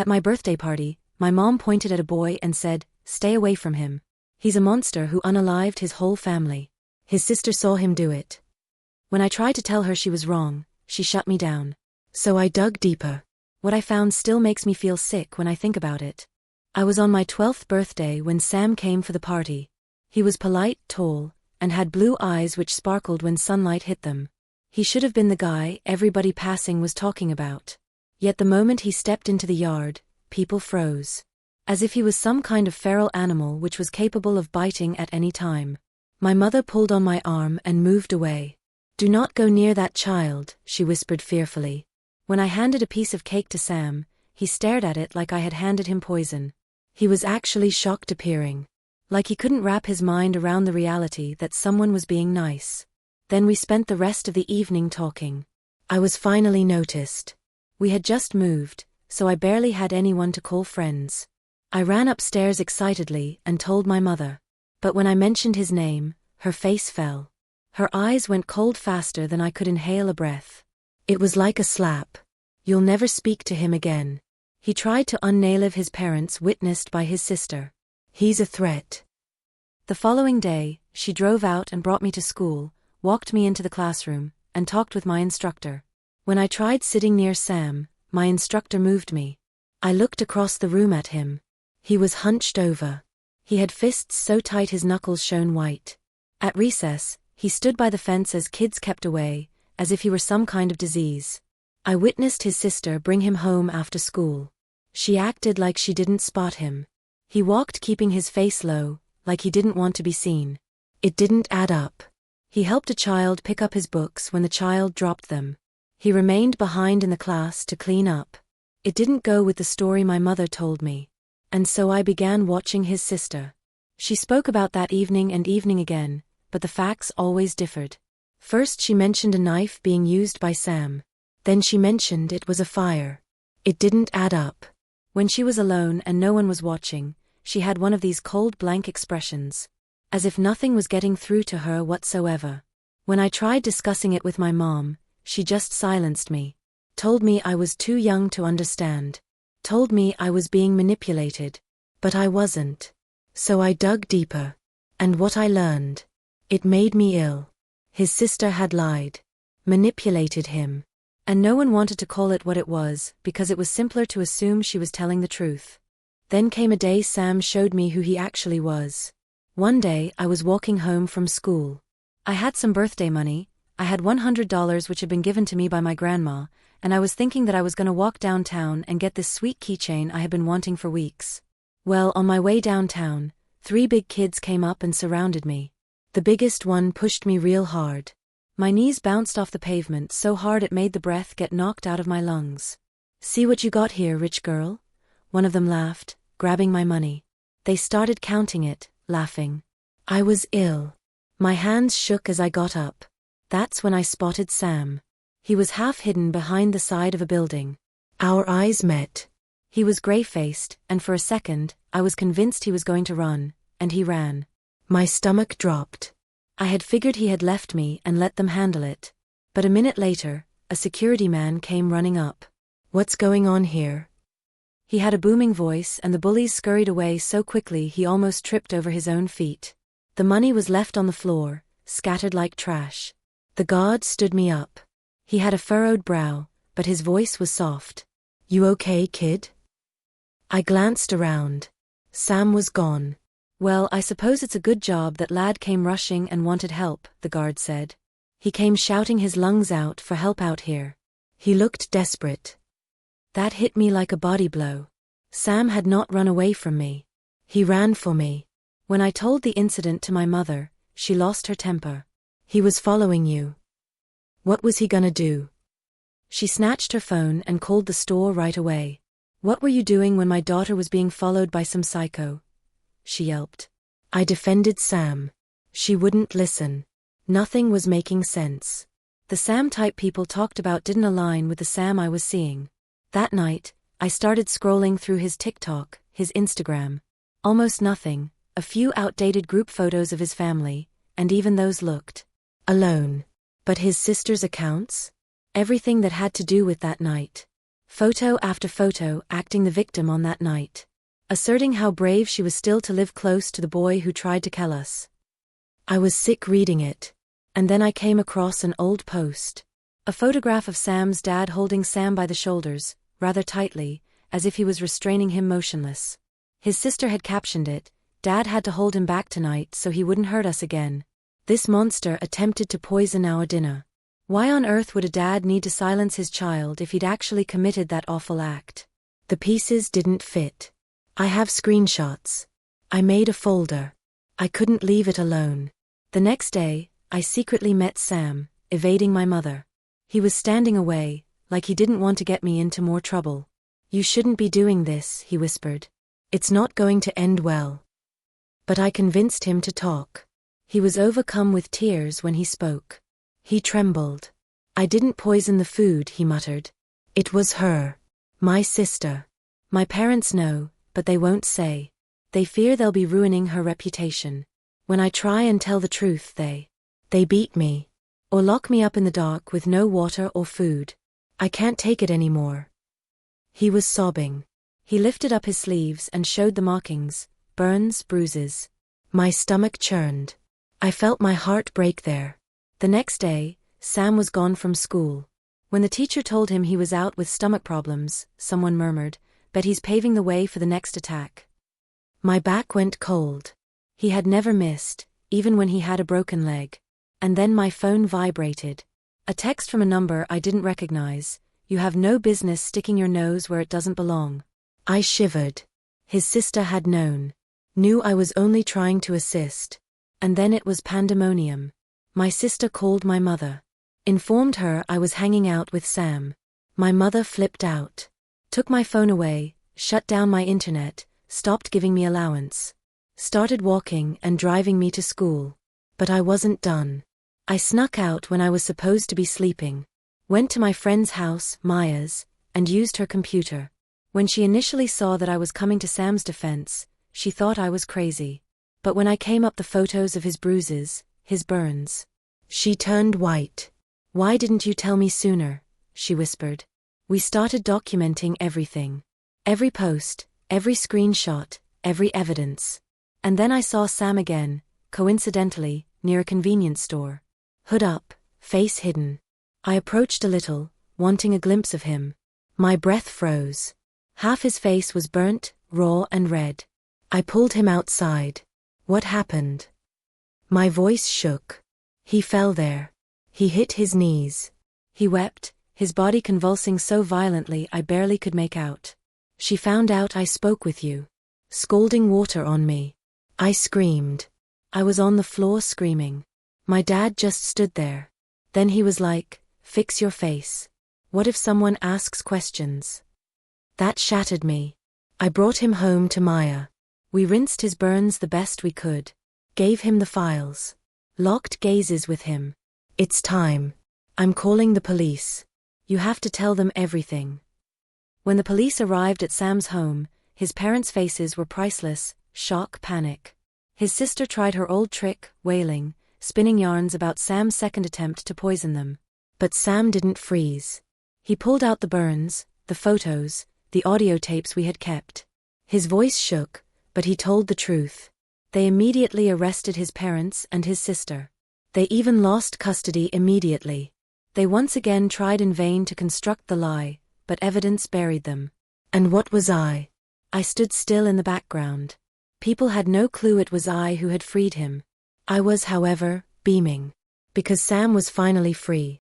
At my birthday party, my mom pointed at a boy and said, "Stay away from him. He's a monster who unalived his whole family. His sister saw him do it." When I tried to tell her she was wrong, she shut me down. So I dug deeper. What I found still makes me feel sick when I think about it. I was on my 12th birthday when Sam came for the party. He was polite, tall, and had blue eyes which sparkled when sunlight hit them. He should have been the guy everybody passing was talking about. Yet the moment he stepped into the yard, people froze. As if he was some kind of feral animal which was capable of biting at any time. My mother pulled on my arm and moved away. "Do not go near that child," she whispered fearfully. When I handed a piece of cake to Sam, he stared at it like I had handed him poison. He was actually shocked appearing. Like he couldn't wrap his mind around the reality that someone was being nice. Then we spent the rest of the evening talking. I was finally noticed. We had just moved, so I barely had anyone to call friends. I ran upstairs excitedly and told my mother. But when I mentioned his name, her face fell. Her eyes went cold faster than I could inhale a breath. It was like a slap. "You'll never speak to him again." He tried to unalive his parents, witnessed by his sister. "He's a threat." The following day, she drove out and brought me to school, walked me into the classroom, and talked with my instructor. When I tried sitting near Sam, my instructor moved me. I looked across the room at him. He was hunched over. He had fists so tight his knuckles shone white. At recess, he stood by the fence as kids kept away, as if he were some kind of disease. I witnessed his sister bring him home after school. She acted like she didn't spot him. He walked keeping his face low, like he didn't want to be seen. It didn't add up. He helped a child pick up his books when the child dropped them. He remained behind in the class to clean up. It didn't go with the story my mother told me. And so I began watching his sister. She spoke about that evening and evening again, but the facts always differed. First she mentioned a knife being used by Sam. Then she mentioned it was a fire. It didn't add up. When she was alone and no one was watching, she had one of these cold blank expressions. As if nothing was getting through to her whatsoever. When I tried discussing it with my mom, she just silenced me. Told me I was too young to understand. Told me I was being manipulated. But I wasn't. So I dug deeper. And what I learned. It made me ill. His sister had lied. Manipulated him. And no one wanted to call it what it was, because it was simpler to assume she was telling the truth. Then came a day Sam showed me who he actually was. One day I was walking home from school. I had some birthday money. I had $100 which had been given to me by my grandma, and I was thinking that I was going to walk downtown and get this sweet keychain I had been wanting for weeks. Well, on my way downtown, 3 big kids came up and surrounded me. The biggest one pushed me real hard. My knees bounced off the pavement so hard it made the breath get knocked out of my lungs. "See what you got here, rich girl?" One of them laughed, grabbing my money. They started counting it, laughing. I was ill. My hands shook as I got up. That's when I spotted Sam. He was half hidden behind the side of a building. Our eyes met. He was gray-faced, and for a second, I was convinced he was going to run, and he ran. My stomach dropped. I had figured he had left me and let them handle it. But a minute later, a security man came running up. "What's going on here?" He had a booming voice and the bullies scurried away so quickly he almost tripped over his own feet. The money was left on the floor, scattered like trash. The guard stood me up. He had a furrowed brow, but his voice was soft. "You okay, kid?" I glanced around. Sam was gone. "Well, I suppose it's a good job that lad came rushing and wanted help," the guard said. "He came shouting his lungs out for help out here. He looked desperate." That hit me like a body blow. Sam had not run away from me. He ran for me. When I told the incident to my mother, she lost her temper. "He was following you. What was he gonna do?" She snatched her phone and called the store right away. "What were you doing when my daughter was being followed by some psycho?" she yelped. I defended Sam. She wouldn't listen. Nothing was making sense. The Sam-type people talked about didn't align with the Sam I was seeing. That night, I started scrolling through his TikTok, his Instagram. Almost nothing, a few outdated group photos of his family, and even those looked alone. But his sister's accounts? Everything that had to do with that night. Photo after photo acting the victim on that night, asserting how brave she was still to live close to the boy who tried to kill us. I was sick reading it. And then I came across an old post. A photograph of Sam's dad holding Sam by the shoulders, rather tightly, as if he was restraining him motionless. His sister had captioned it, "Dad had to hold him back tonight so he wouldn't hurt us again. This monster attempted to poison our dinner." Why on earth would a dad need to silence his child if he'd actually committed that awful act? The pieces didn't fit. I have screenshots. I made a folder. I couldn't leave it alone. The next day, I secretly met Sam, evading my mother. He was standing away, like he didn't want to get me into more trouble. "You shouldn't be doing this," he whispered. "It's not going to end well." But I convinced him to talk. He was overcome with tears when he spoke. He trembled. "I didn't poison the food," he muttered. "It was her. My sister. My parents know, but they won't say. They fear they'll be ruining her reputation. When I try and tell the truth, they beat me. Or lock me up in the dark with no water or food. I can't take it anymore." He was sobbing. He lifted up his sleeves and showed the markings, burns, bruises. My stomach churned. I felt my heart break there. The next day, Sam was gone from school. When the teacher told him he was out with stomach problems, someone murmured, "Bet he's paving the way for the next attack." My back went cold. He had never missed, even when he had a broken leg. And then my phone vibrated. A text from a number I didn't recognize. "You have no business sticking your nose where it doesn't belong." I shivered. His sister had known. Knew I was only trying to assist. And then it was pandemonium. My sister called my mother. Informed her I was hanging out with Sam. My mother flipped out. Took my phone away, shut down my internet, stopped giving me allowance. Started walking and driving me to school. But I wasn't done. I snuck out when I was supposed to be sleeping. Went to my friend's house, Maya's, and used her computer. When she initially saw that I was coming to Sam's defense, she thought I was crazy. But when I came up the photos of his bruises, his burns, she turned white. "Why didn't you tell me sooner?" she whispered. We started documenting everything. Every post, every screenshot, every evidence. And then I saw Sam again, coincidentally, near a convenience store. Hood up, face hidden. I approached a little, wanting a glimpse of him. My breath froze. Half his face was burnt, raw and red. I pulled him outside. "What happened?" My voice shook. He fell there. He hit his knees. He wept, his body convulsing so violently I barely could make out. "She found out I spoke with you." Scalding water on me. I screamed. I was on the floor screaming. My dad just stood there. Then he was like, "Fix your face. What if someone asks questions?" That shattered me. I brought him home to Maya. We rinsed his burns the best we could. Gave him the files. Locked gazes with him. "It's time. I'm calling the police. You have to tell them everything." When the police arrived at Sam's home, his parents' faces were priceless, shock, panic. His sister tried her old trick, wailing, spinning yarns about Sam's second attempt to poison them. But Sam didn't freeze. He pulled out the burns, the photos, the audio tapes we had kept. His voice shook, but he told the truth. They immediately arrested his parents and his sister. They even lost custody immediately. They once again tried in vain to construct the lie, but evidence buried them. And what was I? I stood still in the background. People had no clue it was I who had freed him. I was, however, beaming. Because Sam was finally free.